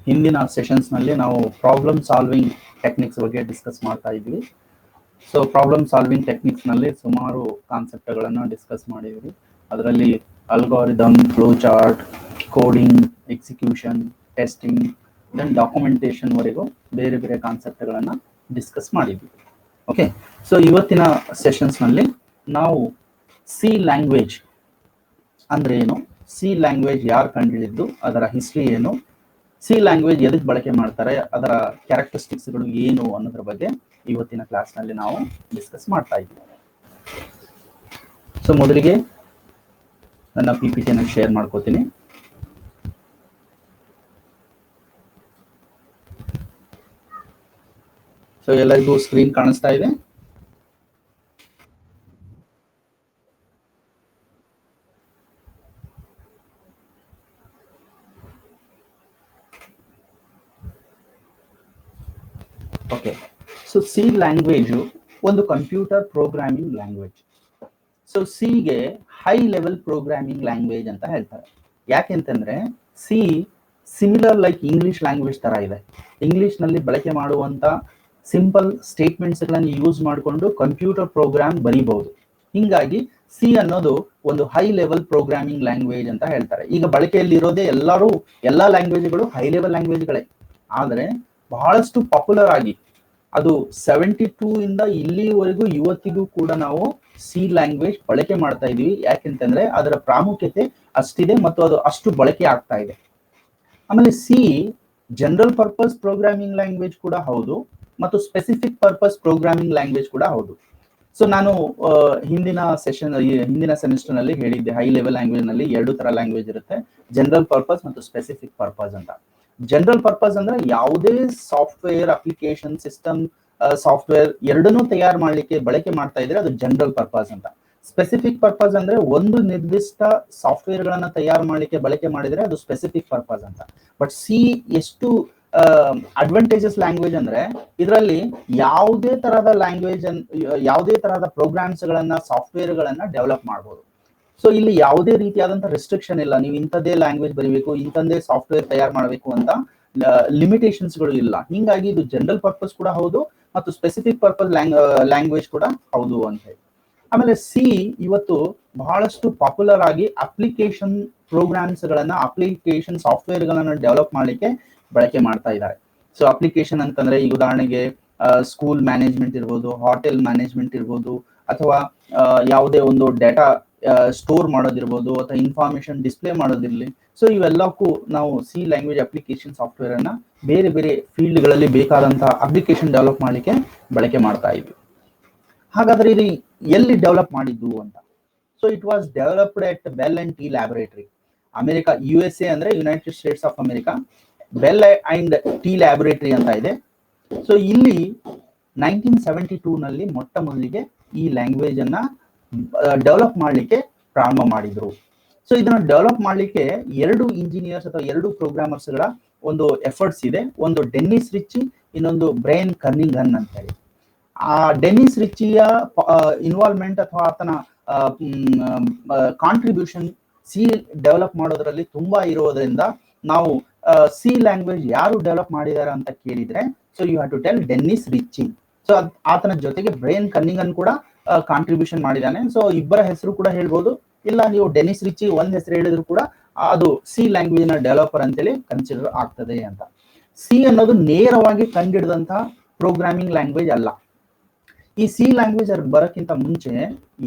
ಹಿಂದಿನ ಸೆಷನ್ಸ್ ನಲ್ಲಿ ನಾವು ಪ್ರಾಬ್ಲಮ್ ಸಾಲ್ವಿಂಗ್ ಟೆಕ್ನಿಕ್ಸ್ ಬಗ್ಗೆ ಡಿಸ್ಕಸ್ ಮಾಡ್ತಾ ಇದ್ವಿ. ಸೊ ಪ್ರಾಬ್ಲಮ್ ಸಾಲ್ವಿಂಗ್ ಟೆಕ್ನಿಕ್ಸ್ ನಲ್ಲಿ ಸುಮಾರು ಕಾನ್ಸೆಪ್ಟ್ಗಳನ್ನು ಡಿಸ್ಕಸ್ ಮಾಡಿದ್ವಿ. ಅದರಲ್ಲಿ algorithm, flow chart, coding, execution, testing, then documentation ವರೆಗೂ ಬೇರೆ ಬೇರೆ ಕಾನ್ಸೆಪ್ಟ್ಗಳನ್ನು ಡಿಸ್ಕಸ್ ಮಾಡಿದ್ವಿ. ಓಕೆ, ಸೊ ಇವತ್ತಿನ ಸೆಷನ್ಸ್ ನಲ್ಲಿ ನಾವು ಸಿ ಲ್ಯಾಂಗ್ವೇಜ್ ಅಂದ್ರೆ ಏನು, ಸಿ ಲ್ಯಾಂಗ್ವೇಜ್ ಯಾರು ಕಂಡುಹಿಡಿದ್ದು, ಅದರ ಹಿಸ್ಟ್ರಿ ಏನು, ಸಿ ಲ್ಯಾಂಗ್ವೇಜ್ ಎದಕ್ಕೆ ಬಳಕೆ ಮಾಡ್ತಾರೆ, ಅದರ ಕ್ಯಾರೆಕ್ಟರಿಸ್ಟಿಕ್ಸ್ಗಳು ಏನು ಅನ್ನೋದ್ರ ಬಗ್ಗೆ ಇವತ್ತಿನ ಕ್ಲಾಸ್ನಲ್ಲಿ ನಾವು ಡಿಸ್ಕಸ್ ಮಾಡ್ತಾ ಇದ್ದೀವಿ. ಸೊ ಮೊದಲಿಗೆ ನನ್ನ PPT ಶೇರ್ ಮಾಡ್ಕೋತೀನಿ. ಸೊ ಎಲ್ಲರಿಗೂ ಸ್ಕ್ರೀನ್ ಕಾಣಿಸ್ತಾ ಇದೆ? ಓಕೆ, ಸೊ ಸಿ ಲ್ಯಾಂಗ್ವೇಜು ಒಂದು ಕಂಪ್ಯೂಟರ್ ಪ್ರೋಗ್ರಾಮಿಂಗ್ ಲ್ಯಾಂಗ್ವೇಜ್. ಸೊ ಸಿಗೆ ಹೈ ಲೆವೆಲ್ ಪ್ರೋಗ್ರಾಮಿಂಗ್ ಲ್ಯಾಂಗ್ವೇಜ್ ಅಂತ ಹೇಳ್ತಾರೆ. ಯಾಕೆಂತಂದ್ರೆ C similar like English language ತರ ಇದೆ. ಇಂಗ್ಲಿಷ್ ನಲ್ಲಿ ಬಳಕೆ ಮಾಡುವಂತ ಸಿಂಪಲ್ ಸ್ಟೇಟ್ಮೆಂಟ್ಸ್ ಗಳನ್ನು ಯೂಸ್ ಮಾಡಿಕೊಂಡು ಕಂಪ್ಯೂಟರ್ ಪ್ರೋಗ್ರಾಮ್ ಬರೀಬಹುದು. ಹಿಂಗಾಗಿ ಸಿ ಅನ್ನೋದು ಒಂದು ಹೈ ಲೆವೆಲ್ ಪ್ರೋಗ್ರಾಮಿಂಗ್ ಲ್ಯಾಂಗ್ವೇಜ್ ಅಂತ ಹೇಳ್ತಾರೆ. ಈಗ ಬಳಕೆಯಲ್ಲಿ ಇರೋದೇ ಎಲ್ಲಾ ಲ್ಯಾಂಗ್ವೇಜ್ಗಳು ಹೈ ಲೆವೆಲ್ ಲ್ಯಾಂಗ್ವೇಜ್ಗಳೇ, ಆದರೆ ಬಹಳಷ್ಟು ಪಾಪ್ಯುಲರ್ ಆಗಿ ಅದು 72 ಇಂದ ಇಲ್ಲಿವರೆಗೂ ಇವತ್ತಿಗೂ ಕೂಡ ನಾವು ಸಿ ಲ್ಯಾಂಗ್ವೇಜ್ ಬಳಕೆ ಮಾಡ್ತಾ ಇದೀವಿ. ಯಾಕೆಂತಂದ್ರೆ ಅದರ ಪ್ರಾಮುಖ್ಯತೆ ಅಷ್ಟಿದೆ ಮತ್ತು ಅದು ಅಷ್ಟು ಬಳಕೆ ಆಗ್ತಾ ಇದೆ. ಆಮೇಲೆ C general purpose programming language ಕೂಡ ಹೌದು ಮತ್ತು ಸ್ಪೆಸಿಫಿಕ್ ಪರ್ಪಸ್ ಪ್ರೋಗ್ರಾಮಿಂಗ್ ಲ್ಯಾಂಗ್ವೇಜ್ ಕೂಡ ಹೌದು. ಸೊ ನಾನು ಹಿಂದಿನ ಸೆಮಿಸ್ಟರ್ ನಲ್ಲಿ ಹೇಳಿದ್ದೆ, ಹೈ ಲೆವೆಲ್ ಲ್ಯಾಂಗ್ವೇಜ್ ನಲ್ಲಿ 2 ತರ ಲ್ಯಾಂಗ್ವೇಜ್ ಇರುತ್ತೆ, ಜನರಲ್ ಪರ್ಪಸ್ ಮತ್ತು ಸ್ಪೆಸಿಫಿಕ್ ಪರ್ಪಸ್ ಅಂತ. ಜನರಲ್ ಪರ್ಪಸ್ ಅಂದ್ರೆ ಯಾವುದೇ ಸಾಫ್ಟ್ವೇರ್ ಅಪ್ಲಿಕೇಶನ್ ಸಿಸ್ಟಮ್ ಸಾಫ್ಟ್ವೇರ್ ಎರಡನ್ನೂ ತಯಾರು ಮಾಡ್ಲಿಕ್ಕೆ ಬಳಕೆ ಮಾಡ್ತಾ ಇದ್ರೆ ಅದು ಜನರಲ್ ಪರ್ಪಸ್ ಅಂತ. ಸ್ಪೆಸಿಫಿಕ್ ಪರ್ಪಸ್ ಅಂದ್ರೆ ಒಂದು ನಿರ್ದಿಷ್ಟ ಸಾಫ್ಟ್ವೇರ್ ಗಳನ್ನ ತಯಾರು ಮಾಡ್ಲಿಕ್ಕೆ ಬಳಕೆ ಮಾಡಿದ್ರೆ ಅದು ಸ್ಪೆಸಿಫಿಕ್ ಪರ್ಪಸ್ ಅಂತ. ಬಟ್ ಸಿ ಎಷ್ಟು ಅಡ್ವಾಂಟೇಜಸ್ ಲ್ಯಾಂಗ್ವೇಜ್ ಅಂದ್ರೆ ಇದರಲ್ಲಿ ಯಾವುದೇ ತರಹದ ಪ್ರೋಗ್ರಾಮ್ಸ್ ಗಳನ್ನ ಸಾಫ್ಟ್ವೇರ್ ಗಳನ್ನ ಡೆವಲಪ್ ಮಾಡಬಹುದು. ಸೊ ಇಲ್ಲಿ ಯಾವುದೇ ರೀತಿಯಾದಂತಹ ರೆಸ್ಟ್ರಿಕ್ಷನ್ ಇಲ್ಲ, ನೀವು ಇಂಥದ್ದೇ ಲ್ಯಾಂಗ್ವೇಜ್ ಬರೀಬೇಕು, ಇಂಥದ್ದೇ ಸಾಫ್ಟ್ವೇರ್ ತಯಾರು ಮಾಡಬೇಕು ಅಂತ ಲಿಮಿಟೇಷನ್ಸ್ ಗಳು ಇಲ್ಲ. ಹಿಂಗಾಗಿ ಇದು ಜನರಲ್ ಪರ್ಪಸ್ ಕೂಡ ಹೌದು ಮತ್ತು ಸ್ಪೆಸಿಫಿಕ್ ಪರ್ಪಸ್ ಲ್ಯಾಂಗ್ವೇಜ್ ಕೂಡ ಹೌದು ಅಂತ ಹೇಳಿ. ಆಮೇಲೆ ಸಿ ಇವತ್ತು ಬಹಳಷ್ಟು ಪಾಪ್ಯುಲರ್ ಆಗಿ ಅಪ್ಲಿಕೇಶನ್ ಪ್ರೋಗ್ರಾಮ್ಸ್ ಗಳನ್ನ, ಅಪ್ಲಿಕೇಶನ್ ಸಾಫ್ಟ್ವೇರ್ ಗಳನ್ನ ಡೆವಲಪ್ ಮಾಡ್ಲಿಕ್ಕೆ ಬಳಕೆ ಮಾಡ್ತಾ ಇದ್ದಾರೆ. ಸೊ ಅಪ್ಲಿಕೇಶನ್ ಅಂತಂದ್ರೆ ಈಗ ಉದಾಹರಣೆಗೆ ಸ್ಕೂಲ್ ಮ್ಯಾನೇಜ್ಮೆಂಟ್ ಇರ್ಬೋದು, ಹೋಟೆಲ್ ಮ್ಯಾನೇಜ್ಮೆಂಟ್ ಇರ್ಬೋದು, ಅಥವಾ ಯಾವುದೇ ಒಂದು ಡೇಟಾ ಸ್ಟೋರ್ ಮಾಡೋದಿರ್ಬೋದು, ಅಥವಾ ಇನ್ಫಾರ್ಮೇಶನ್ ಡಿಸ್ಪ್ಲೇ ಮಾಡೋದಿರಲಿ. ಸೊ ಇವೆಲ್ಲಕ್ಕೂ ನಾವು ಸಿ ಲ್ಯಾಂಗ್ವೇಜ್ ಅಪ್ಲಿಕೇಶನ್ ಸಾಫ್ಟ್ವೇರ್ ಅನ್ನ ಬೇರೆ ಬೇರೆ ಫೀಲ್ಡ್ ಗಳಲ್ಲಿ ಬೇಕಾದಂತಹ ಅಪ್ಲಿಕೇಶನ್ ಡೆವಲಪ್ ಮಾಡ್ಲಿಕ್ಕೆ ಬಳಕೆ ಮಾಡ್ತಾ ಇದ್ವಿ. ಹಾಗಾದ್ರೆ ಇದು ಎಲ್ಲಿ ಡೆವಲಪ್ ಮಾಡಿದ್ದು ಅಂತ. So it was developed at bell and T laboratory, America, USA ಅಂದ್ರೆ United States of America. Bell and T laboratory ಅಂತ ಇದೆ. ಸೊ ಇಲ್ಲಿ 1972 ನಲ್ಲಿ ಮೊಟ್ಟ ಮೊದಲಿಗೆ ಈ ಲ್ಯಾಂಗ್ವೇಜ್ ಅನ್ನ ಡೆವಲಪ್ ಮಾಡ್ಲಿಕ್ಕೆ ಪ್ರಾರಂಭ ಮಾಡಿದ್ರು. ಸೊ ಇದನ್ನ ಡೆವಲಪ್ ಮಾಡ್ಲಿಕ್ಕೆ 2 ಇಂಜಿನಿಯರ್ಸ್ ಅಥವಾ 2 ಪ್ರೋಗ್ರಾಮರ್ಸ್ ಗಳ ಒಂದು ಎಫರ್ಟ್ಸ್ ಇದೆ. ಒಂದು ಡೆನ್ನಿಸ್ ರಿಚಿ, ಇನ್ನೊಂದು ಬ್ರೈನ್ ಕರ್ನಿಂಗನ್ ಅಂತ ಹೇಳಿ. ಆ ಡೆನ್ನಿಸ್ ರಿಚಿಯ ಇನ್ವಾಲ್ವ್ಮೆಂಟ್ ಅಥವಾ ಆತನ ಕಾಂಟ್ರಿಬ್ಯೂಷನ್ ಸಿ ಡೆವಲಪ್ ಮಾಡೋದ್ರಲ್ಲಿ ತುಂಬಾ ಇರೋದ್ರಿಂದ ನಾವು ಸಿ ಲ್ಯಾಂಗ್ವೇಜ್ ಯಾರು ಡೆವಲಪ್ ಮಾಡಿದ್ದಾರೆ ಅಂತ ಕೇಳಿದ್ರೆ, so you have to tell Dennis Ritchie. So ಆತನ ಜೊತೆಗೆ ಬ್ರೈನ್ ಕನ್ನಿಂಗನ್ ಕೂಡ ಕಾಂಟ್ರಿಬ್ಯೂಷನ್ ಮಾಡಿದ್ದಾನೆ. ಸೊ ಇಬ್ಬರ ಹೆಸರು ಕೂಡ ಹೇಳ್ಬೋದು, ಇಲ್ಲ ನೀವು ಡೆನ್ನಿಸ್ ರಿಚಿ ಒಂದ್ ಹೆಸರು ಹೇಳಿದ್ರು ಕೂಡ ಅದು ಸಿ ಲ್ಯಾಂಗ್ವೇಜ್ ನ ಡೆವಲಪರ್ ಅಂತೇಳಿ ಕನ್ಸಿಡರ್ ಆಗ್ತದೆ ಅಂತ. ಸಿ ಅನ್ನೋದು ನೇರವಾಗಿ ಕಂಡುಹಿಡಿದಂತಹ ಪ್ರೋಗ್ರಾಮಿಂಗ್ ಲ್ಯಾಂಗ್ವೇಜ್ ಅಲ್ಲ. ಈ ಸಿ ಲ್ಯಾಂಗ್ವೇಜ್ ಬರೋಕ್ಕಿಂತ ಮುಂಚೆ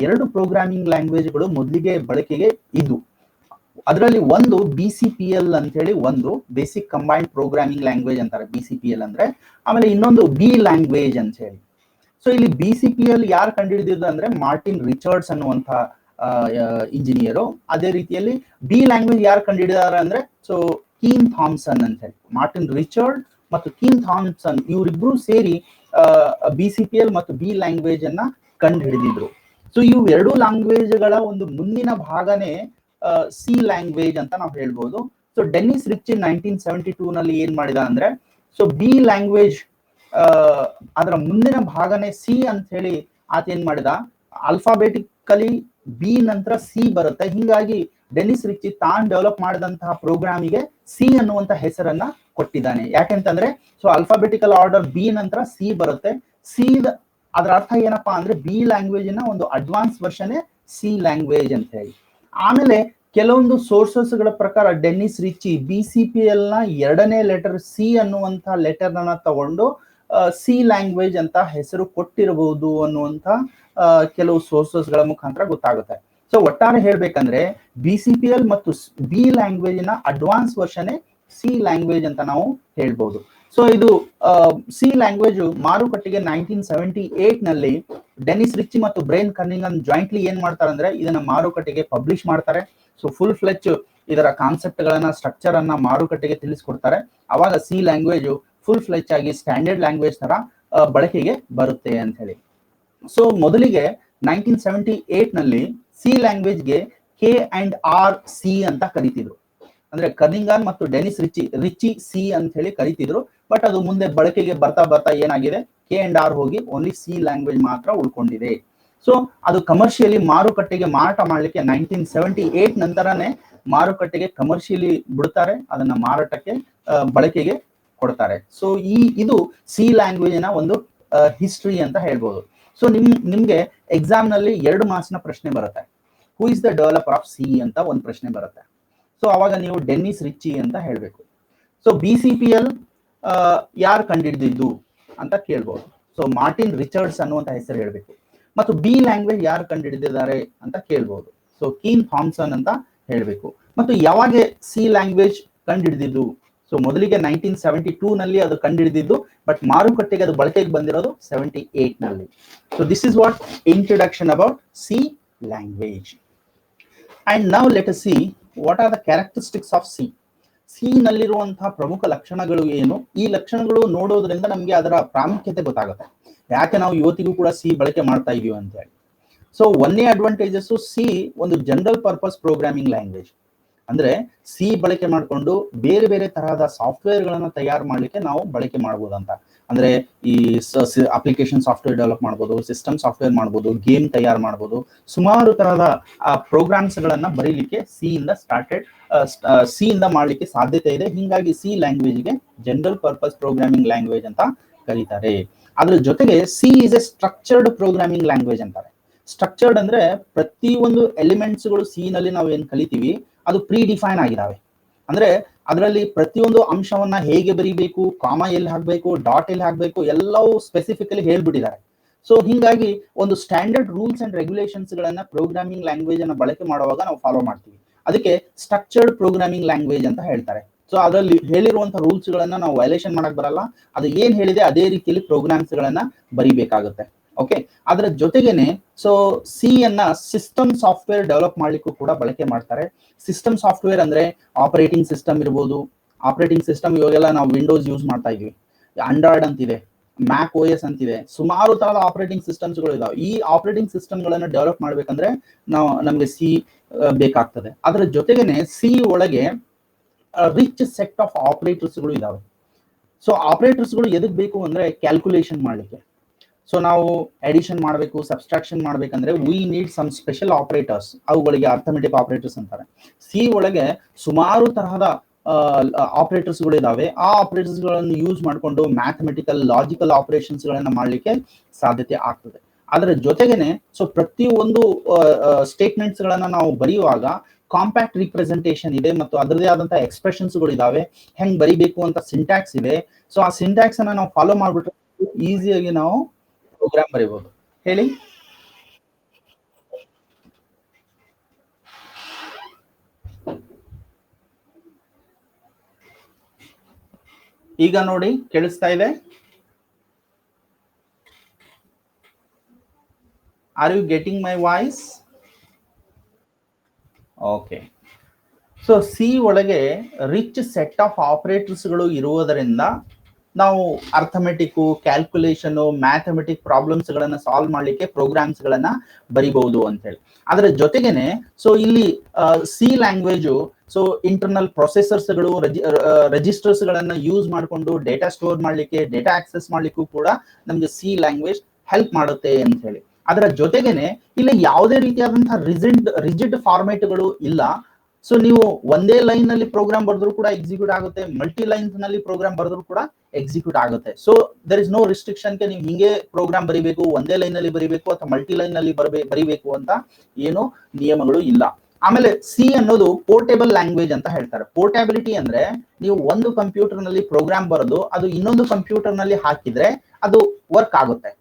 2 ಪ್ರೋಗ್ರಾಮಿಂಗ್ ಲ್ಯಾಂಗ್ವೇಜ್ಗಳು ಮೊದಲಿಗೆ ಬಳಕೆಗೆ ಇದ್ವು. ಅದರಲ್ಲಿ ಒಂದು BCPL ಅಂತ ಹೇಳಿ, ಒಂದು ಬೇಸಿಕ್ ಕಂಬೈನ್ಡ್ ಪ್ರೋಗ್ರಾಮಿಂಗ್ ಲ್ಯಾಂಗ್ವೇಜ್ ಅಂತಾರೆ, BCPL ಅಂದ್ರೆ. ಆಮೇಲೆ ಇನ್ನೊಂದು ಬಿ ಲ್ಯಾಂಗ್ವೇಜ್ ಅಂತ ಹೇಳಿ. ಸೊ ಇಲ್ಲಿ BCPL ಯಾರು ಕಂಡುಹಿಡಿದಿದ್ದು ಅಂದ್ರೆ ಮಾರ್ಟಿನ್ ರಿಚರ್ಡ್ಸ್ ಅನ್ನುವಂತ ಇಂಜಿನಿಯರು. ಅದೇ ರೀತಿಯಲ್ಲಿ ಬಿ ಲ್ಯಾಂಗ್ವೇಜ್ ಯಾರು ಕಂಡುಹಿಡಿದಾರೆ ಅಂದ್ರೆ ಸೊ ಕೀನ್ ಥಾಮ್ಸನ್ ಅಂತ ಹೇಳಿ. ಮಾರ್ಟಿನ್ ರಿಚರ್ಡ್ ಮತ್ತು ಕೀನ್ ಥಾಮ್ಸನ್ ಇವರಿಬ್ರು ಸೇರಿ BCPL ಮತ್ತು ಬಿ ಲ್ಯಾಂಗ್ವೇಜ್ ಅನ್ನ ಕಂಡುಹಿಡಿದಿದ್ರು. ಸೊ ಇವು 2 ಲ್ಯಾಂಗ್ವೇಜ್ಗಳ ಒಂದು ಮುಂದಿನ ಭಾಗನೇ ಸಿ ಲ್ಯಾಂಗ್ವೇಜ್ ಅಂತ ನಾವು ಹೇಳ್ಬೋದು. ಸೊ ಡೆನ್ನಿಸ್ ರಿಚ್ 1972 ನಲ್ಲಿ ಏನ್ ಮಾಡಿದ ಅಂದ್ರೆ, ಸೊ ಬಿ ಲ್ಯಾಂಗ್ವೇಜ್ ಅದರ ಮುಂದಿನ ಭಾಗನೇ ಸಿ ಅಂತ ಹೇಳಿ ಆತ ಏನ್ ಮಾಡಿದ, ಆಲ್ಫಾಬೆಟಿಕಲಿ ಬಿ ನಂತರ ಸಿ ಬರುತ್ತೆ. ಹಿಂಗಾಗಿ ಡೆನ್ನಿಸ್ ರಿಚಿ ತಾನು ಡೆವಲಪ್ ಮಾಡಿದಂತಹ ಪ್ರೋಗ್ರಾಮಿಗೆ ಸಿ ಅನ್ನುವಂತ ಹೆಸರನ್ನ ಕೊಟ್ಟಿದ್ದಾನೆ. ಯಾಕೆಂತಂದ್ರೆ ಸೊ ಅಲ್ಫಾಬೆಟಿಕಲ್ ಆರ್ಡರ್ ಬಿ ನಂತರ ಸಿ ಬರುತ್ತೆ. ಸಿ ಅದರ ಅರ್ಥ ಏನಪ್ಪಾ ಅಂದ್ರೆ ಬಿ ಲ್ಯಾಂಗ್ವೇಜ್ ನ ಒಂದು ಅಡ್ವಾನ್ಸ್ ವರ್ಷನ್ ಸಿ ಲ್ಯಾಂಗ್ವೇಜ್ ಅಂತ ಹೇಳಿ. ಆಮೇಲೆ ಕೆಲವೊಂದು ಸೋರ್ಸಸ್ ಗಳ ಪ್ರಕಾರ ಡೆನ್ನಿಸ್ ರಿಚಿ BCPL ನ 2ನೇ ಲೆಟರ್ ಸಿ ಅನ್ನುವಂತ ಲೆಟರ್ ಅನ್ನ ತಗೊಂಡು ಸಿ ಲ್ಯಾಂಗ್ವೇಜ್ ಅಂತ ಹೆಸರು ಕೊಟ್ಟಿರಬಹುದು ಅನ್ನುವಂತ ಕೆಲವು ಸೋರ್ಸಸ್ ಗಳ ಮುಖಾಂತರ ಗೊತ್ತಾಗುತ್ತೆ. ಸೊ ಒಟ್ಟಾರೆ ಹೇಳ್ಬೇಕಂದ್ರೆ BCPL ಮತ್ತು ಬಿ ಲ್ಯಾಂಗ್ವೇಜ್ ನ ಅಡ್ವಾನ್ಸ್ ವರ್ಷನ್ ಸಿ ಲ್ಯಾಂಗ್ವೇಜ್ ಅಂತ ನಾವು ಹೇಳ್ಬಹುದು. ಸೊ ಇದು ಸಿ ಲ್ಯಾಂಗ್ವೇಜ್ ಮಾರುಕಟ್ಟೆಗೆ 1978 ನಲ್ಲಿ ಡೆನಿಸ್ ರಿಚಿ ಮತ್ತು ಬ್ರೈನ್ ಕನ್ನಿಂಗಮ್ ಜಾಯಿಂಟ್ಲಿ ಏನ್ ಮಾಡ್ತಾರೆ ಅಂದ್ರೆ ಇದನ್ನ ಮಾರುಕಟ್ಟೆಗೆ ಪಬ್ಲಿಷ್ ಮಾಡ್ತಾರೆ. ಸೊ ಫುಲ್ ಫ್ಲೆಚ್ ಇದರ ಕಾನ್ಸೆಪ್ಟ್ ಗಳನ್ನ ಸ್ಟ್ರಕ್ಚರ್ ಅನ್ನ ಮಾರುಕಟ್ಟೆಗೆ ತಿಳಿಸ್ಕೊಡ್ತಾರೆ. ಅವಾಗ ಸಿ ಲ್ಯಾಂಗ್ವೇಜ್ ಫುಲ್ ಫ್ಲೆಚ್ ಆಗಿ ಸ್ಟ್ಯಾಂಡರ್ಡ್ ಲ್ಯಾಂಗ್ವೇಜ್ ತರ ಬಳಕೆಗೆ ಬರುತ್ತೆ ಅಂತ ಹೇಳಿ. ಸೊ ಮೊದಲಿಗೆ 1978 ನಲ್ಲಿ ಸಿ ಲ್ಯಾಂಗ್ವೇಜ್ಗೆ K&R-C ಅಂತ ಕರೀತಿದ್ರು. ಅಂದ್ರೆ ಕನ್ನಿಂಗಮ್ ಮತ್ತು ಡೆನಿಸ್ ರಿಚಿ ಸಿ ಅಂತ ಹೇಳಿ ಕರೀತಿದ್ರು. ಬಟ್ ಅದು ಮುಂದೆ ಬಳಕೆಗೆ ಬರ್ತಾ ಬರ್ತಾ ಏನಾಗಿದೆ K&R ಹೋಗಿ ಓನ್ಲಿ ಸಿ ಲ್ಯಾಂಗ್ವೇಜ್ ಮಾತ್ರ ಉಳ್ಕೊಂಡಿದೆ. ಸೊ ಅದು ಕಮರ್ಷಿಯಲಿ ಮಾರುಕಟ್ಟೆಗೆ ಮಾರಾಟ ಮಾಡ್ಲಿಕ್ಕೆ 1978 ನಂತರನೇ ಮಾರುಕಟ್ಟೆಗೆ ಕಮರ್ಷಿಯಲಿ ಬಿಡ್ತಾರೆ, ಅದನ್ನ ಮಾರಾಟಕ್ಕೆ ಬಳಕೆಗೆ ಕೊಡ್ತಾರೆ. ಸೊ ಇದು ಸಿ ಲ್ಯಾಂಗ್ವೇಜ್ ನ ಒಂದು ಹಿಸ್ಟ್ರಿ ಅಂತ ಹೇಳ್ಬೋದು. ಸೊ ನಿಮ್ಗೆ ಎಕ್ಸಾಮ್ ನಲ್ಲಿ 2 ಮಾರ್ಕ್ಸ್ನ ಪ್ರಶ್ನೆ ಬರುತ್ತೆ. Who is the developer of C ಅಂತ ಒಂದು ಪ್ರಶ್ನೆ ಬರುತ್ತೆ. ಸೊ ಅವಾಗ ನೀವು ಡೆನ್ನಿಸ್ ರಿಚಿ ಅಂತ ಹೇಳ್ಬೇಕು. ಸೊ BCPL ಯಾರು ಕಂಡಿಡಿದಿದ್ದು ಅಂತ ಕೇಳ್ಬೋದು. ಸೊ ಮಾರ್ಟಿನ್ ರಿಚರ್ಡ್ಸ್ ಅನ್ನುವಂತ ಹೆಸರು ಹೇಳ್ಬೇಕು. ಮತ್ತು ಬಿ ಲ್ಯಾಂಗ್ವೇಜ್ ಯಾರು ಕಂಡುಹಿಡಿದಿದ್ದಾರೆ ಅಂತ ಕೇಳ್ಬೋದು. ಸೊ ಕೀನ್ ಥಾಮ್ಸನ್ ಅಂತ ಹೇಳ್ಬೇಕು. ಮತ್ತು ಯಾವಾಗ ಸಿ ಲ್ಯಾಂಗ್ವೇಜ್ ಕಂಡುಹಿಡಿದಿದ್ದು? ಸೊ ಮೊದಲಿಗೆ 1972 ನಲ್ಲಿ ಅದು ಕಂಡುಹಿಡಿದಿದ್ದು, ಬಟ್ ಮಾರುಕಟ್ಟೆಗೆ ಅದು ಬಳಕೆಗೆ ಬಂದಿರೋದು 78 ನಲ್ಲಿ. So this is what introduction about C language. And now let us see what are the characteristics of C. C ನಲ್ಲಿರುವಂತಹ ಪ್ರಮುಖ ಲಕ್ಷಣಗಳು ಏನು? ಈ ಲಕ್ಷಣಗಳು ನೋಡೋದ್ರಿಂದ ನಮಗೆ ಅದರ ಪ್ರಾಮುಖ್ಯತೆ ಗೊತ್ತಾಗುತ್ತೆ, ಯಾಕೆ ನಾವು ಇವತ್ತಿಗೂ ಕೂಡ ಸಿ ಬಳಕೆ ಮಾಡ್ತಾ ಇದೀವಿ ಅಂತ ಹೇಳಿ. ಸೊ ಒಂದೇ ಅಡ್ವಾಂಟೇಜಸ್, ಸಿ ಒಂದು ಜನರಲ್ ಪರ್ಪಸ್ ಪ್ರೋಗ್ರಾಮಿಂಗ್ ಲ್ಯಾಂಗ್ವೇಜ್. ಅಂದ್ರೆ ಸಿ ಬಳಕೆ ಮಾಡಿಕೊಂಡು ಬೇರೆ ಬೇರೆ ತರಹದ ಸಾಫ್ಟ್ವೇರ್ ಗಳನ್ನ ತಯಾರು ಮಾಡ್ಲಿಕ್ಕೆ ನಾವು ಬಳಕೆ ಮಾಡಬಹುದಂತ. ಅಂದ್ರೆ ಈ ಅಪ್ಲಿಕೇಶನ್ ಸಾಫ್ಟ್ವೇರ್ ಡೆವಲಪ್ ಮಾಡ್ಬೋದು, ಸಿಸ್ಟಮ್ ಸಾಫ್ಟ್ವೇರ್ ಮಾಡ್ಬೋದು, ಗೇಮ್ ತಯಾರು ಮಾಡ್ಬೋದು, ಸುಮಾರು ತರಹದ ಪ್ರೋಗ್ರಾಮ್ಸ್ ಗಳನ್ನ ಬರೀಲಿಕ್ಕೆ ಸಿ ಇಂದ ಮಾಡ್ಲಿಕ್ಕೆ ಸಾಧ್ಯತೆ ಇದೆ. ಹಿಂಗಾಗಿ ಸಿ ಲ್ಯಾಂಗ್ವೇಜ್ಗೆ ಜನರಲ್ ಪರ್ಪಸ್ ಪ್ರೋಗ್ರಾಮಿಂಗ್ ಲ್ಯಾಂಗ್ವೇಜ್ ಅಂತ ಕರೀತಾರೆ. ಅದ್ರ ಜೊತೆಗೆ C is a structured programming language ಅಂತಾರೆ. ಸ್ಟ್ರಕ್ಚರ್ಡ್ ಅಂದ್ರೆ ಪ್ರತಿಯೊಂದು ಎಲಿಮೆಂಟ್ಸ್ ಗಳು ಸಿ ನಲ್ಲಿ ನಾವು ಏನ್ ಕಲಿತೀವಿ ಅದು ಪ್ರೀ ಡಿಫೈನ್ ಆಗಿದಾವೆ. ಅಂದ್ರೆ ಅದರಲ್ಲಿ ಪ್ರತಿಯೊಂದು ಅಂಶವನ್ನ ಹೇಗೆ ಬರೀಬೇಕು, ಕಾಮ ಎಲ್ಲಿ ಹಾಕ್ಬೇಕು, ಡಾಟ್ ಎಲ್ಲಿ ಹಾಕ್ಬೇಕು, ಎಲ್ಲವೂ ಸ್ಪೆಸಿಫಿಕಲಿ ಹೇಳ್ಬಿಟ್ಟಿದ್ದಾರೆ. ಸೊ ಹಿಂಗಾಗಿ ಒಂದು ಸ್ಟ್ಯಾಂಡರ್ಡ್ ರೂಲ್ಸ್ ಅಂಡ್ ರೆಗ್ಯುಲೇಷನ್ಸ್ ಗಳನ್ನ ಪ್ರೋಗ್ರಾಮಿಂಗ್ ಲ್ಯಾಂಗ್ವೇಜ್ ಅನ್ನ ಬಳಕೆ ಮಾಡುವಾಗ ನಾವು ಫಾಲೋ ಮಾಡ್ತೀವಿ. ಅದಕ್ಕೆ ಸ್ಟ್ರಕ್ಚರ್ಡ್ ಪ್ರೋಗ್ರಾಮಿಂಗ್ ಲ್ಯಾಂಗ್ವೇಜ್ ಅಂತ ಹೇಳ್ತಾರೆ. ಸೊ ಅದರಲ್ಲಿ ಹೇಳಿರುವಂತಹ ರೂಲ್ಸ್ ಗಳನ್ನ ನಾವು ವೈಲೇಷನ್ ಮಾಡಕ್ ಬರಲ್ಲ, ಅದು ಏನ್ ಹೇಳಿದೆ ಅದೇ ರೀತಿಯಲ್ಲಿ ಪ್ರೋಗ್ರಾಮ್ಸ್ ಗಳನ್ನ ಬರಿಬೇಕಾಗುತ್ತೆ. ಓಕೆ, ಅದರ ಜೊತೆಗೇನೆ ಸೊ ಸಿ ಅನ್ನ ಸಿಸ್ಟಮ್ ಸಾಫ್ಟ್ವೇರ್ ಡೆವಲಪ್ ಮಾಡ್ಲಿಕ್ಕೂ ಕೂಡ ಬಳಕೆ ಮಾಡ್ತಾರೆ. ಸಿಸ್ಟಮ್ ಸಾಫ್ಟ್ವೇರ್ ಅಂದ್ರೆ ಆಪರೇಟಿಂಗ್ ಸಿಸ್ಟಮ್ ಇರ್ಬೋದು. ಆಪರೇಟಿಂಗ್ ಸಿಸ್ಟಮ್ ಇವಾಗೆಲ್ಲ ನಾವು ವಿಂಡೋಸ್ ಯೂಸ್ ಮಾಡ್ತಾ ಇದೀವಿ, ಆಂಡ್ರಾಯ್ಡ್ ಅಂತಿದೆ, ಮ್ಯಾಕ್ OS ಅಂತಿದೆ, ಸುಮಾರು ತರದ ಆಪರೇಟಿಂಗ್ ಸಿಸ್ಟಮ್ಸ್ ಗಳು ಇದಾವೆ. ಈ ಆಪರೇಟಿಂಗ್ ಸಿಸ್ಟಮ್ ಗಳನ್ನ ಡೆವಲಪ್ ಮಾಡ್ಬೇಕಂದ್ರೆ ನಮ್ಗೆ ಸಿ ಬೇಕಾಗ್ತದೆ. ಅದರ ಜೊತೆಗೇನೆ ಸಿ ಒಳಗೆ ರಿಚ್ ಸೆಟ್ ಆಫ್ ಆಪರೇಟರ್ಸ್ ಗಳು ಇದಾವೆ. ಸೊ ಆಪರೇಟರ್ಸ್ ಗಳು ಎದಕ್ ಬೇಕು ಅಂದ್ರೆ ಕ್ಯಾಲ್ಕುಲೇಷನ್ ಮಾಡ್ಲಿಕ್ಕೆ. ಸೊ ನಾವು ಅಡಿಷನ್ ಮಾಡಬೇಕು, ಸಬ್ಸ್ಟ್ರಾಕ್ಷನ್ ಮಾಡ್ಬೇಕಂದ್ರೆ we need some special operators, ಅವುಗಳಿಗೆ ಅರ್ಥಮೆಟಿಕ್ ಆಪರೇಟರ್ಸ್ ಅಂತಾರೆ. ಸಿ ಒಳಗೆ ಸುಮಾರು ತರಹದ ಆಪರೇಟರ್ಸ್ ಗಳು ಇದಾವೆ. ಆ ಆಪರೇಟರ್ಸ್ ಗಳನ್ನು ಯೂಸ್ ಮಾಡಿಕೊಂಡು ಮ್ಯಾಥಮೆಟಿಕಲ್ ಲಾಜಿಕಲ್ ಆಪರೇಷನ್ಸ್ ಗಳನ್ನ ಮಾಡ್ಲಿಕ್ಕೆ ಸಾಧ್ಯತೆ ಆಗ್ತದೆ. ಅದರ ಜೊತೆಗೇನೆ ಸೊ ಪ್ರತಿಯೊಂದು ಸ್ಟೇಟ್ಮೆಂಟ್ಸ್ ಗಳನ್ನ ನಾವು ಬರೆಯುವಾಗ ಕಾಂಪ್ಯಾಕ್ಟ್ ರಿಪ್ರೆಸೆಂಟೇಷನ್ ಇದೆ ಮತ್ತು ಅದರದೇ ಆದಂತಹ ಎಕ್ಸ್ಪ್ರೆಷನ್ಸ್ ಗಳು ಇದಾವೆ. ಹೆಂಗ್ ಬರಿಬೇಕು ಅಂತ ಸಿಂಟ್ಯಾಕ್ಸ್ ಇದೆ. ಸೊ ಆ ಸಿಂಟ್ಯಾಕ್ಸ್ ಅನ್ನ ನಾವು ಫಾಲೋ ಮಾಡ್ಬಿಟ್ರೆ ಈಸಿಯಾಗಿ ನಾವು ಪ್ರೋಗ್ರಾಮ್ ಬರೀಬಹುದು. ಹೇಳಿ. ಈಗ ನೋಡಿ ಕೇಳಿಸ್ತಾ ಇದೆ? Are you getting my voice? Okay. So C ಒಳಗೆ ರಿಚ್ ಸೆಟ್ ಆಫ್ ಆಪರೇಟರ್ಸ್ ಗಳು ಇರುವುದರಿಂದ ನಾವು ಅರ್ಥಮೆಟಿಕ್, ಕ್ಯಾಲ್ಕುಲೇಷನ್, ಮ್ಯಾಥಮೆಟಿಕ್ ಪ್ರಾಬ್ಲಮ್ಸ್ ಗಳನ್ನ ಸಾಲ್ವ್ ಮಾಡ್ಲಿಕ್ಕೆ ಪ್ರೋಗ್ರಾಮ್ಸ್ ಗಳನ್ನ ಬರಿಬಹುದು ಅಂತ ಹೇಳಿ. ಅದರ ಜೊತೆಗೇನೆ ಸೊ ಇಲ್ಲಿ C language so internal processors ಗಳು, ರೆಜಿಸ್ಟರ್ಸ್ ಗಳನ್ನ ಯೂಸ್ ಮಾಡಿಕೊಂಡು ಡೇಟಾ ಸ್ಟೋರ್ ಮಾಡ್ಲಿಕ್ಕೆ, ಡೇಟಾ ಆಕ್ಸೆಸ್ ಮಾಡ್ಲಿಕ್ಕೂ ಕೂಡ ನಮ್ಗೆ ಸಿ ಲ್ಯಾಂಗ್ವೇಜ್ ಹೆಲ್ಪ್ ಮಾಡುತ್ತೆ ಅಂತ ಹೇಳಿ. ಅದರ ಜೊತೆಗೇನೆ ಇಲ್ಲಿ ಯಾವುದೇ ರೀತಿಯಾದಂತಹ ರಿಜಿಡ್ ಫಾರ್ಮೇಟ್ಗಳು ಇಲ್ಲ. ಸೊ ನೀವು ಒಂದೇ ಲೈನ್ ನಲ್ಲಿ ಪ್ರೋಗ್ರಾಮ್ ಬರೆದ್ರು ಕೂಡ ಎಕ್ಸಿಕ್ಯೂಟ್ ಆಗುತ್ತೆ, ಮಲ್ಟಿ ಲೈನ್ಸ್ ನಲ್ಲಿ ಪ್ರೋಗ್ರಾಮ್ ಬರೆದ್ರು ಕೂಡ ಎಕ್ಸಿಕ್ಯೂಟ್ ಆಗುತ್ತೆ. So there is no restriction ಗೆ ನೀವು ಹಿಂಗೆ ಪ್ರೋಗ್ರಾಮ್ ಬರೀಬೇಕು, ಒಂದೇ ಲೈನ್ ನಲ್ಲಿ ಬರೀಬೇಕು ಅಥವಾ ಮಲ್ಟಿ ಲೈನ್ ನಲ್ಲಿ ಬರೀಬೇಕು ಅಂತ ಏನು ನಿಯಮಗಳು ಇಲ್ಲ. ಆಮೇಲೆ ಸಿ ಅನ್ನೋದು ಪೋರ್ಟೇಬಲ್ ಲ್ಯಾಂಗ್ವೇಜ್ ಅಂತ ಹೇಳ್ತಾರೆ. ಪೋರ್ಟಬಿಲಿಟಿ ಅಂದ್ರೆ ನೀವು ಒಂದು ಕಂಪ್ಯೂಟರ್ ನಲ್ಲಿ ಪ್ರೋಗ್ರಾಮ್ ಬರೆದು ಅದು ಇನ್ನೊಂದು ಕಂಪ್ಯೂಟರ್ ನಲ್ಲಿ ಹಾಕಿದ್ರೆ ಅದು ವರ್ಕ್ ಆಗುತ್ತೆ.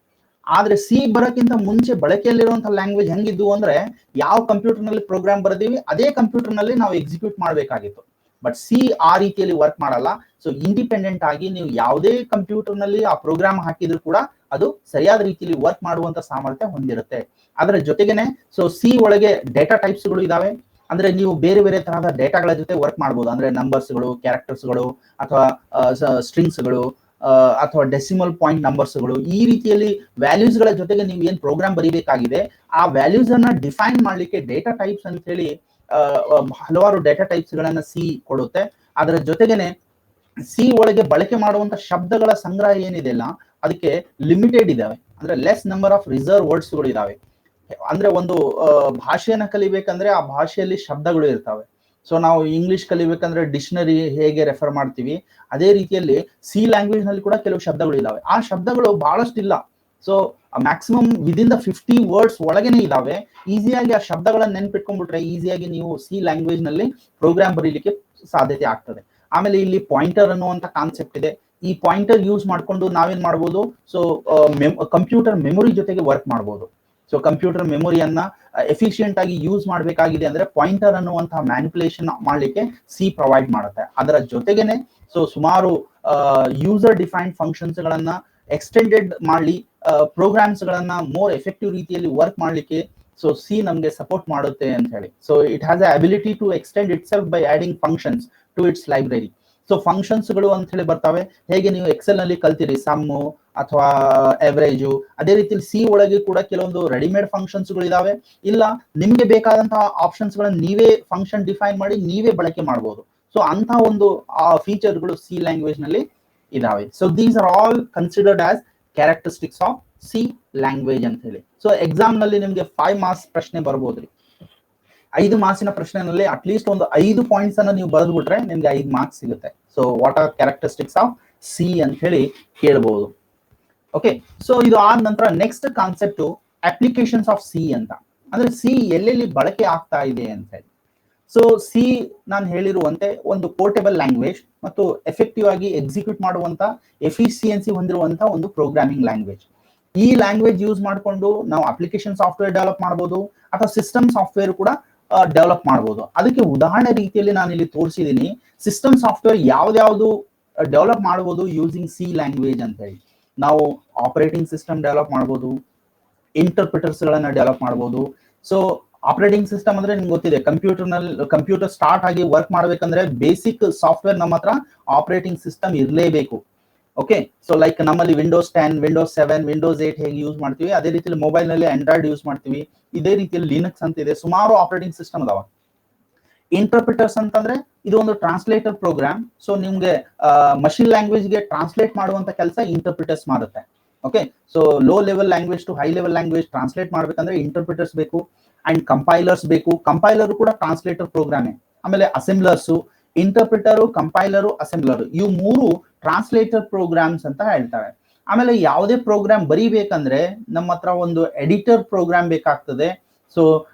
ಆದ್ರೆ ಸಿ ಬರೋಕ್ಕಿಂತ ಮುಂಚೆ ಬಳಕೆಯಲ್ಲಿರುವಂತಹ ಲ್ಯಾಂಗ್ವೇಜ್ ಹೆಂಗಿದ್ವು ಅಂದ್ರೆ ಯಾವ ಕಂಪ್ಯೂಟರ್ ನಲ್ಲಿ ಪ್ರೋಗ್ರಾಮ್ ಬರೆದಿವಿ ಅದೇ ಕಂಪ್ಯೂಟರ್ ನಲ್ಲಿ ನಾವು ಎಕ್ಸಿಕ್ಯೂಟ್ ಮಾಡಬೇಕಾಗಿತ್ತು. ಬಟ್ ಸಿ ಆ ರೀತಿಯಲ್ಲಿ ವರ್ಕ್ ಮಾಡಲ್ಲ. ಸೊ ಇಂಡಿಪೆಂಡೆಂಟ್ ಆಗಿ ನೀವು ಯಾವುದೇ ಕಂಪ್ಯೂಟರ್ ನಲ್ಲಿ ಆ ಪ್ರೋಗ್ರಾಮ್ ಹಾಕಿದ್ರು ಕೂಡ ಅದು ಸರಿಯಾದ ರೀತಿಯಲ್ಲಿ ವರ್ಕ್ ಮಾಡುವಂತ ಸಾಮರ್ಥ್ಯ ಹೊಂದಿರುತ್ತೆ. ಅದರ ಜೊತೆಗೇನೆ ಸೊ ಸಿ ಒಳಗೆ ಡೇಟಾ ಟೈಪ್ಸ್ ಗಳು ಇದಾವೆ. ಅಂದ್ರೆ ನೀವು ಬೇರೆ ಬೇರೆ ತರಹದ ಡೇಟಾಗಳ ಜೊತೆ ವರ್ಕ್ ಮಾಡಬಹುದು. ಅಂದ್ರೆ ನಂಬರ್ಸ್ಗಳು, ಕ್ಯಾರೆಕ್ಟರ್ಸ್ಗಳು ಅಥವಾ ಸ್ಟ್ರಿಂಗ್ಸ್ಗಳು ಅಥವಾ ಡೆಸಿಮಲ್ ಪಾಯಿಂಟ್ ನಂಬರ್ಸ್ಗಳು, ಈ ರೀತಿಯಲ್ಲಿ ವ್ಯಾಲ್ಯೂಸ್ ಗಳ ಜೊತೆಗೆ ನೀವು ಏನ್ ಪ್ರೋಗ್ರಾಮ್ ಬರೀಬೇಕಾಗಿದೆ ಆ ವ್ಯಾಲ್ಯೂಸ್ ಅನ್ನ ಡಿಫೈನ್ ಮಾಡ್ಲಿಕ್ಕೆ ಡೇಟಾ ಟೈಪ್ಸ್ ಅಂತ ಹೇಳಿ ಹಲವಾರು ಡೇಟಾ ಟೈಪ್ಸ್ ಗಳನ್ನ ಸಿ ಕೊಡುತ್ತೆ. ಅದರ ಜೊತೆಗೇನೆ ಸಿ ಒಳಗೆ ಬಳಕೆ ಮಾಡುವಂತ ಶಬ್ದಗಳ ಸಂಗ್ರಹ ಏನಿದೆ ಅಲ್ಲ ಅದಕ್ಕೆ ಲಿಮಿಟೆಡ್ ಇದಾವೆ. ಅಂದ್ರೆ less number of reserve words ಗಳು ಇದಾವೆ. ಅಂದ್ರೆ ಒಂದು ಭಾಷೆಯನ್ನ ಕಲಿಬೇಕಂದ್ರೆ ಆ ಭಾಷೆಯಲ್ಲಿ ಶಬ್ದಗಳು ಇರ್ತವೆ. ಸೊ ನಾವು ಇಂಗ್ಲಿಷ್ ಕಲಿಬೇಕಂದ್ರೆ ಡಿಕ್ಷನರಿ ಹೇಗೆ ರೆಫರ್ ಮಾಡ್ತೀವಿ ಅದೇ ರೀತಿಯಲ್ಲಿ ಸಿ ಲ್ಯಾಂಗ್ವೇಜ್ ನಲ್ಲಿ ಕೂಡ ಕೆಲವು ಶಬ್ದಗಳು ಇದಾವೆ. ಆ ಶಬ್ದಗಳು ಬಹಳಷ್ಟು ಇಲ್ಲ. So maximum within the 50 words ಒಳಗೇನೆ ಇದಾವೆ. ಈಸಿಯಾಗಿ ಆ ಶಬ್ದಗಳನ್ನ ನೆನ್ಪಿಟ್ಕೊಂಡ್ಬಿಟ್ರೆ ಈಸಿಯಾಗಿ ನೀವು ಸಿ ಲ್ಯಾಂಗ್ವೇಜ್ ನಲ್ಲಿ ಪ್ರೋಗ್ರಾಮ್ ಬರೀಲಿಕ್ಕೆ ಸಾಧ್ಯತೆ ಆಗ್ತದೆ. ಆಮೇಲೆ ಇಲ್ಲಿ ಪಾಯಿಂಟರ್ ಅನ್ನುವಂತ ಕಾನ್ಸೆಪ್ಟ್ ಇದೆ. ಈ ಪಾಯಿಂಟರ್ ಯೂಸ್ ಮಾಡ್ಕೊಂಡು ನಾವೇನ್ ಮಾಡ್ಬೋದು, ಸೊ ಕಂಪ್ಯೂಟರ್ ಮೆಮೊರಿ ಜೊತೆಗೆ ವರ್ಕ್ ಮಾಡ್ಬೋದು. ಸೊ ಕಂಪ್ಯೂಟರ್ ಮೆಮೊರಿಯನ್ನ ಎಫಿಷಿಯಂಟ್ ಆಗಿ ಯೂಸ್ ಮಾಡಬೇಕಾಗಿದೆ ಅಂದ್ರೆ ಪಾಯಿಂಟರ್ ಅನ್ನುವಂತಹ ಮ್ಯಾನಿಪುಲೇಷನ್ ಮಾಡ್ಲಿಕ್ಕೆ ಸಿ ಪ್ರೊವೈಡ್ ಮಾಡುತ್ತೆ. ಅದರ ಜೊತೆಗೇನೆ ಸೊ ಸುಮಾರು ಯೂಸರ್ ಡಿಫೈನ್ಡ್ ಫಂಕ್ಷನ್ಸ್ ಗಳನ್ನ ಎಕ್ಸ್ಟೆಂಡೆಡ್ ಮಾಡಿ ಪ್ರೋಗ್ರಾಮ್ಸ್ ಗಳನ್ನ ಮೋರ್ ಎಫೆಕ್ಟಿವ್ ರೀತಿಯಲ್ಲಿ ವರ್ಕ್ ಮಾಡ್ಲಿಕ್ಕೆ ಸೊ ಸಿ ನಮ್ಗೆ ಸಪೋರ್ಟ್ ಮಾಡುತ್ತೆ ಅಂತ ಹೇಳಿ. So it has a ability to extend itself by adding functions to its library. So functions ಗಳು ಅಂತ ಹೇಳಿ ಬರ್ತವೆ. ಹೇಗೆ ನೀವು ಎಕ್ಸೆಲ್ ನಲ್ಲಿ ಕಲ್ತಿರಿ ಸಮ್ಮು ಅಥವಾ ಎವರೇಜು, ಅದೇ ರೀತಿಯಲ್ಲಿ ಸಿ ಒಳಗೆ ಕೂಡ ಕೆಲವೊಂದು ರೆಡಿಮೇಡ್ ಫಂಕ್ಷನ್ಸ್ ಗಳು ಇದಾವೆ. ಇಲ್ಲ ನಿಮ್ಗೆ ಬೇಕಾದಂತಹ ಆಪ್ಷನ್ಸ್ ಗಳನ್ನ ನೀವೇ ಫಂಕ್ಷನ್ ಡಿಫೈನ್ ಮಾಡಿ ನೀವೇ ಬಳಕೆ ಮಾಡಬಹುದು. ಸೊ ಅಂತ ಒಂದು ಫೀಚರ್ ಗಳು ಸಿ ಲ್ಯಾಂಗ್ವೇಜ್ ನಲ್ಲಿ ಇದಾವೆ. So these are all considered as characteristics of C language ಅಂತ ಹೇಳಿ. ಸೊ ಎಕ್ಸಾಮ್ ನಲ್ಲಿ ನಿಮ್ಗೆ 5 ಮಾರ್ಕ್ಸ್ ಪ್ರಶ್ನೆ ಬರ್ಬೋದ್ರಿ. 5 ಮಾರ್ಕ್ಸಿನ ಪ್ರಶ್ನೆನಲ್ಲಿ ಅಟ್ಲೀಸ್ಟ್ ಒಂದು 5 ಪಾಯಿಂಟ್ಸ್ ಅನ್ನ ನೀವು ಬರೆದು ಬಿಟ್ರೆ ನಿಮ್ಗೆ 5 ಮಾರ್ಕ್ಸ್ ಸಿಗುತ್ತೆ. So what are characteristics of C ಅಂತ ಹೇಳಿ ಕೇಳಬಹುದು. ಓಕೆ, ಸೊ ಇದು ಆದ ನಂತರ next concept applications of C ಅಂತ. ಅಂದ್ರೆ ಸಿ ಎಲ್ಲೆಲ್ಲಿ ಬಳಕೆ ಆಗ್ತಾ ಇದೆ ಅಂತ ಹೇಳಿ. ಸೊ ಸಿ ನಾನು ಹೇಳಿರುವಂತೆ ಒಂದು ಪೋರ್ಟೇಬಲ್ ಲ್ಯಾಂಗ್ವೇಜ್ ಮತ್ತು ಎಫೆಕ್ಟಿವ್ ಆಗಿ ಎಕ್ಸಿಕ್ಯೂಟ್ ಮಾಡುವಂತ ಎಫಿಷಿಯನ್ಸಿ ಹೊಂದಿರುವಂತ ಒಂದು ಪ್ರೋಗ್ರಾಮಿಂಗ್ ಲ್ಯಾಂಗ್ವೇಜ್. ಈ ಲ್ಯಾಂಗ್ವೇಜ್ ಯೂಸ್ ಮಾಡಿಕೊಂಡು ನಾವು ಅಪ್ಲಿಕೇಶನ್ ಸಾಫ್ಟ್ವೇರ್ ಡೆವಲಪ್ ಮಾಡಬಹುದು ಅಥವಾ ಸಿಸ್ಟಮ್ ಸಾಫ್ಟ್ವೇರ್ ಕೂಡ ಡೆವಲಪ್ ಮಾಡಬಹುದು. ಅದಕ್ಕೆ ಉದಾಹರಣೆ ರೀತಿಯಲ್ಲಿ ನಾನು ಇಲ್ಲಿ ತೋರಿಸಿದ್ದೀನಿ. ಸಿಸ್ಟಮ್ ಸಾಫ್ಟ್ವೇರ್ ಯಾವ್ದಾವ್ದು ಡೆವಲಪ್ ಮಾಡಬಹುದು ಯೂಸಿಂಗ್ ಸಿ ಲ್ಯಾಂಗ್ವೇಜ್ ಅಂತ ಹೇಳಿ. ನಾವು ಆಪರೇಟಿಂಗ್ ಸಿಸ್ಟಮ್ ಡೆವಲಪ್ ಮಾಡಬಹುದು, ಇಂಟರ್ಪ್ರಿಟರ್ಸ್ ಗಳನ್ನ ಡೆವಲಪ್ ಮಾಡಬಹುದು. ಸೊ ಆಪರೇಟಿಂಗ್ ಸಿಸ್ಟಮ್ ಅಂದ್ರೆ ನಿಮ್ಗೆ ಗೊತ್ತಿದೆ, ಕಂಪ್ಯೂಟರ್ ಸ್ಟಾರ್ಟ್ ಆಗಿ ವರ್ಕ್ ಮಾಡ್ಬೇಕಂದ್ರೆ ಬೇಸಿಕ್ ಸಾಫ್ಟ್ವೇರ್ ನಮ್ಮ ಹತ್ರ ಆಪರೇಟಿಂಗ್ ಸಿಸ್ಟಮ್ ಇರಲೇಬೇಕು. ಓಕೆ, ಸೊ ಲೈಕ್ ನಮ್ಮಲ್ಲಿ ವಿಂಡೋಸ್ 10, ವಿಂಡೋಸ್ 7, ವಿಂಡೋಸ್ 8 ಹೇಗೆ ಯೂಸ್ ಮಾಡ್ತೀವಿ ಅದೇ ರೀತಿಯಲ್ಲಿ ಮೊಬೈಲ್ ನಲ್ಲಿ ಆಂಡ್ರಾಯ್ಡ್ ಯೂಸ್ ಮಾಡ್ತೀವಿ. ಇದೇ ರೀತಿಯಲ್ಲಿ ಲಿನಕ್ಸ್ ಅಂತ ಇದೆ, ಸುಮಾರು ಆಪರೇಟಿಂಗ್ ಸಿಸ್ಟಮ್ ಅದಾವ. ಇಂಟರ್ಪ್ರಿಟರ್ಸ್ ಅಂತಂದ್ರೆ ಇದು ಒಂದು ಟ್ರಾನ್ಸ್ಲೇಟರ್ ಪ್ರೋಗ್ರಾಮ್. ಸೊ ನಿಮ್ಗೆ ಮಷಿನ್ ಲ್ಯಾಂಗ್ವೇಜ್ ಗೆ ಟ್ರಾನ್ಸ್ಲೇಟ್ ಮಾಡುವಂತ ಕೆಲಸ ಇಂಟರ್ಪ್ರಿಟರ್ಸ್ ಮಾಡುತ್ತೆ. Okay, so low level language to high level language translate ಮಾಡ್ಬೇಕಂದ್ರೆ ಇಂಟರ್ಪ್ರಿಟರ್ಸ್ ಬೇಕು ಅಂಡ್ ಕಂಪೈಲರ್ಸ್ ಬೇಕು. ಕಂಪೈಲರ್ ಕೂಡ ಟ್ರಾನ್ಸ್ಲೇಟರ್ ಪ್ರೋಗ್ರಾಮೇ. ಆಮೇಲೆ ಅಸೆಂಬ್ಲರ್ಸ್, ಇಂಟರ್ಪ್ರಿಟರು, ಕಂಪೈಲರು, ಅಸೆಂಬ್ಲರ್, ಇವು 3 ಟ್ರಾನ್ಸ್ಲೇಟರ್ ಪ್ರೋಗ್ರಾಮ್ಸ್ ಅಂತ ಹೇಳ್ತಾರೆ. ಆಮೇಲೆ ಯಾವುದೇ ಪ್ರೋಗ್ರಾಮ್ ಬರೀಬೇಕಂದ್ರೆ ನಮ್ಮ ಹತ್ರ ಒಂದು ಎಡಿಟರ್ ಪ್ರೋಗ್ರಾಮ್ ಬೇಕಾಗ್ತದೆ. ಸೊ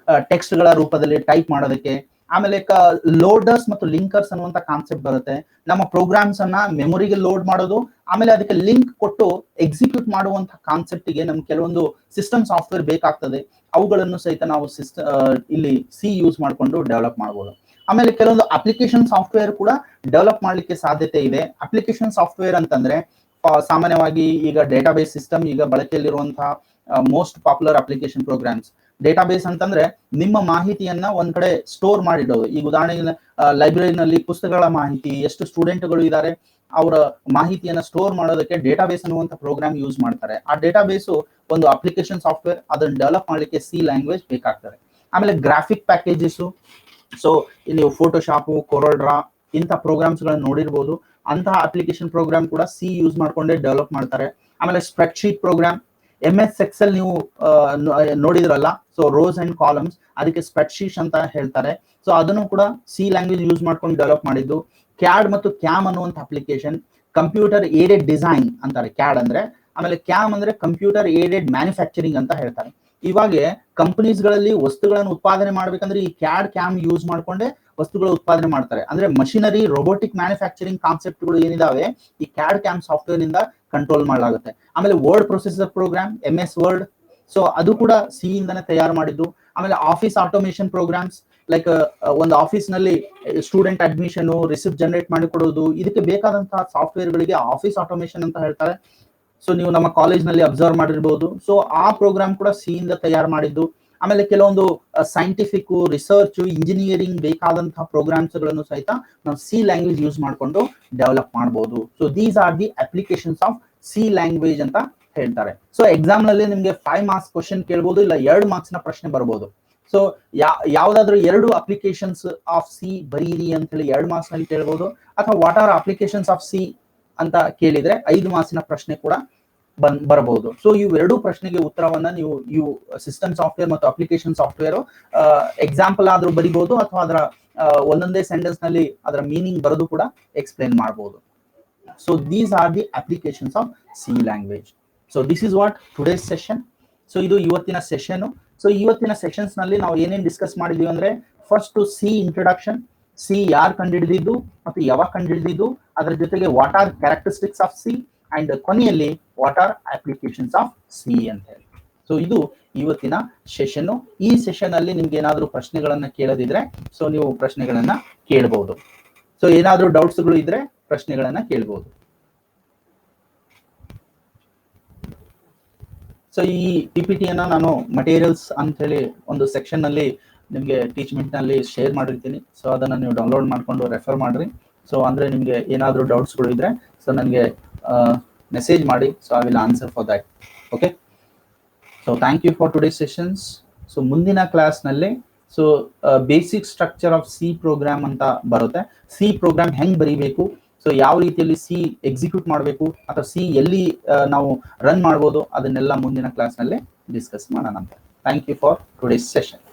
ಟೆಕ್ಸ್ಟ್ ಗಳ ರೂಪದಲ್ಲಿ ಟೈಪ್ ಮಾಡೋದಕ್ಕೆ. ಆಮೇಲೆ ಲೋಡರ್ಸ್ ಮತ್ತು ಲಿಂಕರ್ಸ್ ಅನ್ನುವಂತ ಕಾನ್ಸೆಪ್ಟ್ ಬರುತ್ತೆ. ನಮ್ಮ ಪ್ರೋಗ್ರಾಮ್ಸ್ ಅನ್ನ ಮೆಮೊರಿಗೆ ಲೋಡ್ ಮಾಡೋದು, ಆಮೇಲೆ ಅದಕ್ಕೆ ಲಿಂಕ್ ಕೊಟ್ಟು ಎಕ್ಸಿಕ್ಯೂಟ್ ಮಾಡುವಂತ ಕಾನ್ಸೆಪ್ಟ್ ಗೆ ನಮ್ಗೆ ಕೆಲವೊಂದು ಸಿಸ್ಟಮ್ ಸಾಫ್ಟ್ವೇರ್ ಬೇಕಾಗ್ತದೆ. ಅವುಗಳನ್ನು ಸಹಿತ ನಾವು ಇಲ್ಲಿ ಸಿ ಯೂಸ್ ಮಾಡಿಕೊಂಡು ಡೆವಲಪ್ ಮಾಡಬಹುದು. ಆಮೇಲೆ ಕೆಲವೊಂದು ಅಪ್ಲಿಕೇಶನ್ ಸಾಫ್ಟ್ವೇರ್ ಕೂಡ ಡೆವಲಪ್ ಮಾಡ್ಲಿಕ್ಕೆ ಸಾಧ್ಯತೆ ಇದೆ. ಅಪ್ಲಿಕೇಶನ್ ಸಾಫ್ಟ್ವೇರ್ ಅಂತಂದ್ರೆ ಸಾಮಾನ್ಯವಾಗಿ ಈಗ ಡೇಟಾಬೇಸ್ ಸಿಸ್ಟಮ್ ಈಗ ಬಳಕೆಯಲ್ಲಿರುವಂತಹ most popular application programs. Database ಅಂತಂದ್ರೆ ನಿಮ್ಮ ಮಾಹಿತಿಯನ್ನ ಒಂದ್ ಕಡೆ ಸ್ಟೋರ್ ಮಾಡಿಡೋದು. ಈಗ ಉದಾಹರಣೆಗೆ ಲೈಬ್ರರಿನಲ್ಲಿ ಪುಸ್ತಕಗಳ ಮಾಹಿತಿ, ಎಷ್ಟು ಸ್ಟೂಡೆಂಟ್ಗಳು ಇದ್ದಾರೆ ಅವರ ಮಾಹಿತಿಯನ್ನ ಸ್ಟೋರ್ ಮಾಡೋದಕ್ಕೆ ಡೇಟಾಬೇಸ್ ಅನ್ನುವಂಥ ಪ್ರೋಗ್ರಾಮ್ ಯೂಸ್ ಮಾಡ್ತಾರೆ. ಆ ಡೇಟಾಬೇಸ್ ಒಂದು ಅಪ್ಲಿಕೇಶನ್ ಸಾಫ್ಟ್ವೇರ್, ಅದನ್ನ ಡೆವಲಪ್ ಮಾಡ್ಲಿಕ್ಕೆ ಸಿ ಲ್ಯಾಂಗ್ವೇಜ್ ಬೇಕಾಗ್ತದೆ. ಆಮೇಲೆ ಗ್ರಾಫಿಕ್ ಪ್ಯಾಕೇಜಸ್, ಸೊ ನೀವು ಫೋಟೋಶಾಪ್, ಕೊರೋಡ್ರಾ ಇಂಥ ಪ್ರೋಗ್ರಾಮ್ಸ್ ಗಳನ್ನ ನೋಡಿರ್ಬೋದು. ಅಂತಹ ಅಪ್ಲಿಕೇಶನ್ ಪ್ರೋಗ್ರಾಮ್ ಕೂಡ ಸಿ ಯೂಸ್ ಮಾಡ್ಕೊಂಡೇ ಡೆವಲಪ್ ಮಾಡ್ತಾರೆ. ಆಮೇಲೆ spreadsheet program, MS Excel ನೀವು ನೋಡಿದ್ರಲ್ಲ, ಸೊ ರೋಸ್ ಅಂಡ್ ಕಾಲಮ್ಸ್, ಅದಕ್ಕೆ ಸ್ಪ್ರೆಡ್ಶೀಟ್ ಅಂತ ಹೇಳ್ತಾರೆ. ಸೊ ಅದನ್ನು ಕೂಡ ಸಿ ಲ್ಯಾಂಗ್ವೇಜ್ ಯೂಸ್ ಮಾಡ್ಕೊಂಡು ಡೆವಲಪ್ ಮಾಡಿದ್ದು. ಕ್ಯಾಡ್ ಮತ್ತು ಕ್ಯಾಮ್ ಅನ್ನುವಂಥ ಅಪ್ಲಿಕೇಶನ್ ಕಂಪ್ಯೂಟರ್ ಏಡೆಡ್ ಡಿಸೈನ್ ಅಂತಾರೆ ಕ್ಯಾಡ್ ಅಂದ್ರೆ. ಆಮೇಲೆ ಕ್ಯಾಮ್ ಅಂದ್ರೆ ಕಂಪ್ಯೂಟರ್ ಏಡೆಡ್ ಮ್ಯಾನುಫ್ಯಾಕ್ಚರಿಂಗ್ ಅಂತ ಹೇಳ್ತಾರೆ. ಇವಾಗ ಕಂಪನೀಸ್ ಗಳಲ್ಲಿ ವಸ್ತುಗಳನ್ನು ಉತ್ಪಾದನೆ ಮಾಡ್ಬೇಕಂದ್ರೆ ಈ ಕ್ಯಾಡ್ ಕ್ಯಾಮ್ ಯೂಸ್ ಮಾಡ್ಕೊಂಡೆ ವಸ್ತುಗಳ ಉತ್ಪಾದನೆ ಮಾಡ್ತಾರೆ. ಅಂದ್ರೆ ಮಷಿನರಿ ರೋಬೋಟಿಕ್ ಮ್ಯಾನುಫ್ಯಾಕ್ಚರಿಂಗ್ ಕಾನ್ಸೆಪ್ಟ್ಗಳು ಏನಿದಾವೆ ಈ ಕ್ಯಾಡ್ ಕ್ಯಾಮ್ ಸಾಫ್ಟ್ವೇರ್ ಇಂದ ಕಂಟ್ರೋಲ್ ಮಾಡಲಾಗುತ್ತೆ. ಆಮೇಲೆ word processor program MS Word, so ಅದು ಕೂಡ ಸಿ ಇಂದಾನೆ ತಯಾರು ಮಾಡಿದ್ದು. ಆಮೇಲೆ ಆಫೀಸ್ ಆಟೋಮೇಷನ್ ಪ್ರೋಗ್ರಾಮ್ಸ್, ಲೈಕ್ ಒಂದು ಆಫೀಸ್ ನಲ್ಲಿ ಸ್ಟೂಡೆಂಟ್ ಅಡ್ಮಿಷನ್ ರಿಸಿಪ್ಟ್ ಜನರೇಟ್ ಮಾಡಿ ಕೊಡೋದು, ಇದಕ್ಕೆ ಬೇಕಾದಂತಹ ಸಾಫ್ಟ್ವೇರ್ ಗಳಿಗೆ ಆಫೀಸ್ ಆಟೋಮೇಷನ್ ಅಂತ ಹೇಳ್ತಾರೆ. ಸೊ ನೀವು ನಮ್ಮ ಕಾಲೇಜ್ ನಲ್ಲಿ ಅಬ್ಸರ್ವ್ ಮಾಡಿರ್ಬೋದು. ಸೊ ಆ ಪ್ರೋಗ್ರಾಮ್ ಕೂಡ ಸಿ ಇಂದ ತಯಾರು ಮಾಡಿದ್ದು. ಆಮೇಲೆ ಕೆಲವೊಂದು ಸೈಂಟಿಫಿಕ್ ರಿಸರ್ಚ್ ಇಂಜಿನಿಯರಿಂಗ್ ಬೇಕಾದಂತಹ ಪ್ರೋಗ್ರಾಮ್ಸ್ ಗಳನ್ನು ಸಹಿತ ನಾವು ಸಿ ಲ್ಯಾಂಗ್ವೇಜ್ ಯೂಸ್ ಮಾಡಿಕೊಂಡು ಡೆವಲಪ್ ಮಾಡಬಹುದು. So these are the applications of C language ಅಂತ ಹೇಳ್ತಾರೆ. ಸೊ ಎಕ್ಸಾಮ್ ನಲ್ಲಿ ನಿಮ್ಗೆ 5 ಮಾರ್ಕ್ಸ್ ಕ್ವಶನ್ ಕೇಳಬಹುದು, ಇಲ್ಲ 2 ಮಾರ್ಕ್ಸ್ ನ ಪ್ರಶ್ನೆ ಬರಬಹುದು. ಸೊ ಯಾವ್ದಾದ್ರು 2 ಅಪ್ಲಿಕೇಶನ್ಸ್ ಆಫ್ ಸಿ ಬರೀರಿ ಅಂತ ಹೇಳಿ 2 ಮಾರ್ಕ್ಸ್ ನಲ್ಲಿ ಕೇಳಬಹುದು, ಅಥವಾ what are applications of C ಅಂತ ಕೇಳಿದ್ರೆ 5 ಮಾರ್ಕ್ಸಿನ ಪ್ರಶ್ನೆ ಕೂಡ ಬರಬಹುದು. ಸೊ ಇವೆರಡೂ ಪ್ರಶ್ನೆಗೆ ಉತ್ತರವನ್ನ ನೀವು ಸಿಸ್ಟಮ್ ಸಾಫ್ಟ್ವೇರ್ ಮತ್ತು ಅಪ್ಲಿಕೇಶನ್ ಸಾಫ್ಟ್ವೇರ್ ಎಕ್ಸಾಂಪಲ್ ಆದ್ರೂ ಬರಿಬಹುದು, ಅಥವಾ ಅದರ ಒಂದೊಂದೇ ಸೆಂಟೆನ್ಸ್ ನಲ್ಲಿ ಅದರ ಮೀನಿಂಗ್ ಬರೆದು ಕೂಡ ಎಕ್ಸ್ಪ್ಲೇನ್ ಮಾಡಬಹುದು. So these are the applications of C language. So this is what today's session. So ಇದು ಇವತ್ತಿನ ಸೆಷನ್. ಸೊ ಇವತ್ತಿನ ಸೆಷನ್ಸ್ ನಲ್ಲಿ ನಾವು ಏನೇನ್ ಡಿಸ್ಕಸ್ ಮಾಡಿದ್ವಿ ಅಂದ್ರೆ, ಫಸ್ಟ್ ಸಿ ಇಂಟ್ರೊಡಕ್ಷನ್, ಸಿ ಯಾರು ಕಂಡುಹಿಡಿದಿದ್ದು ಮತ್ತು ಯಾವಾಗ ಕಂಡುಹಿಡಿದಿದ್ದು, ಅದರ ಜೊತೆಗೆ what are characteristics of C, and ಕೊನೆಯಲ್ಲಿ what are applications of C ಅಂತ ಹೇಳಿ. ಸೊ ಇದು ಇವತ್ತಿನ ಸೆಷನ್. ಈ ಸೆಷನ್ ಅಲ್ಲಿ ನಿಮ್ಗೆ ಏನಾದ್ರು ಪ್ರಶ್ನೆಗಳನ್ನ ಕೇಳದಿದ್ರೆ ಸೊ ನೀವು ಪ್ರಶ್ನೆಗಳನ್ನ ಕೇಳಬಹುದು. ಸೊ ಏನಾದ್ರು ಡೌಟ್ಸ್ ಗಳು ಇದ್ರೆ ಪ್ರಶ್ನೆಗಳನ್ನ ಕೇಳಬಹುದು. ಸೊ ಈ PPT ಅನ್ನ ನಾನು ಮಟೀರಿಯಲ್ಸ್ ಅಂತ ಹೇಳಿ ಒಂದು ಸೆಕ್ಷನ್ ನಲ್ಲಿ ನಿಮ್ಗೆ ಟೀಚ್ಮೆಂಟ್ ನಲ್ಲಿ ಶೇರ್ ಮಾಡಿರ್ತೀನಿ. ಸೊ ಅದನ್ನ ನೀವು ಡೌನ್ಲೋಡ್ ಮಾಡ್ಕೊಂಡು ರೆಫರ್ ಮಾಡ್ರಿ. ಸೊ ಅಂದ್ರೆ ನಿಮ್ಗೆ ಏನಾದ್ರು ಡೌಟ್ಸ್ ಗಳು ಇದ್ರೆ ಸೊ ನನಗೆ ಮೆಸೇಜ್ ಮಾಡಿ. So I will answer for that. Okay, so thank you for today sessions. So ಮುಂದಿನ ಕ್ಲಾಸ್ ನಲ್ಲಿ so basic structure of C program ಅಂತ ಬರುತ್ತೆ. ಸಿ ಪ್ರೋಗ್ರಾಮ್ ಹೆಂಗ್ ಬರೀಬೇಕು, ಸೊ ಯಾವ ರೀತಿಯಲ್ಲಿ ಸಿ ಎಕ್ಸಿಕ್ಯೂಟ್ ಮಾಡಬೇಕು, ಅಥವಾ ಸಿ ಎಲ್ಲಿ ನಾವು ರನ್ ಮಾಡ್ಬೋದು, ಅದನ್ನೆಲ್ಲ ಮುಂದಿನ ಕ್ಲಾಸ್ ನಲ್ಲಿ ಡಿಸ್ಕಸ್ ಮಾಡೋಣ ಅಂತ. Thank you for today's session.